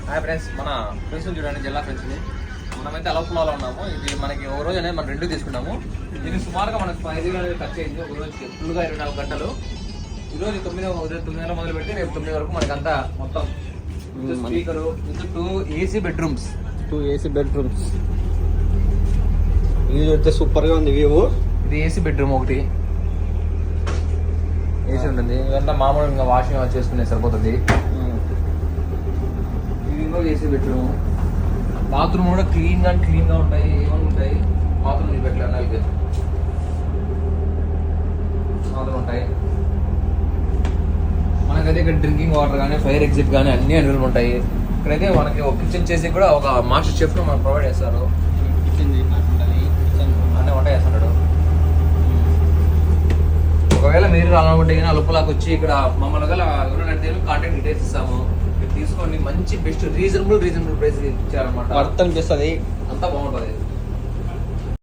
Hi friends, మన friends చూడండి, జిల్లా ఫ్రెండ్స్ని. మనమైతే అలపులాలో ఉన్నాము. ఇది మనకి ఒక రోజు అనేది మనం 2 తీసుకున్నాము. ఇది సుమారుగా మనకు 5,000 ఖర్చు అయింది ఒక రోజుకి, ఫుల్గా 24 గంటలు. ఈరోజు 9 మొదలు పెట్టి రేపు 9 వరకు మనకంతా మొత్తం speaker, 2 AC bedrooms. 2 AC bedrooms. ఇది చూస్తే సూపర్ గా ఉంది వ్యూ. ఇది AC బెడ్రూమ్ ఒకటి, AC ఉంటుంది. ఇదంతా మామూలుగా ఇంకా వాషింగ్ చేసుకునే సరిపోతుంది. ఇది ఇంకో AC బెడ్రూమ్. బాత్రూమ్ కూడా క్లీన్ గా ఉంటాయి, ఏమన్నా ఉంటాయి. బాత్రూమ్ నీళ్ళు పెట్టలేదు, నైట్ బాత్రూమ్ ఉంటాయి. మనకైతే ఇక్కడ డ్రింకింగ్ వాటర్ కానీ, ఫైర్ ఎగ్జిట్ కానీ అన్ని అవైలబుల్ ఉంటాయి. ఇక్కడైతే మనకి ఒక కిచెన్ చేసి కూడా ఒక మాస్టర్ చెఫ్ మనకు ప్రొవైడ్ చేస్తారు. అన్నీ వంట చేస్తున్నాడు. ఒకవేళ మీరు రావాలనుకుంటే కానీ అలుపులాకి వచ్చి ఇక్కడ మమ్మల్ని గల ఎవరైనా కాంటాక్ట్ డీటెయిల్స్ ఇస్తాము. మీరు తీసుకోండి, మంచి బెస్ట్ రీజనబుల్ ప్రైస్ ఇచ్చారనమాట. వర్త్ అనిపిస్తుంది, అంతా బాగుంటుంది.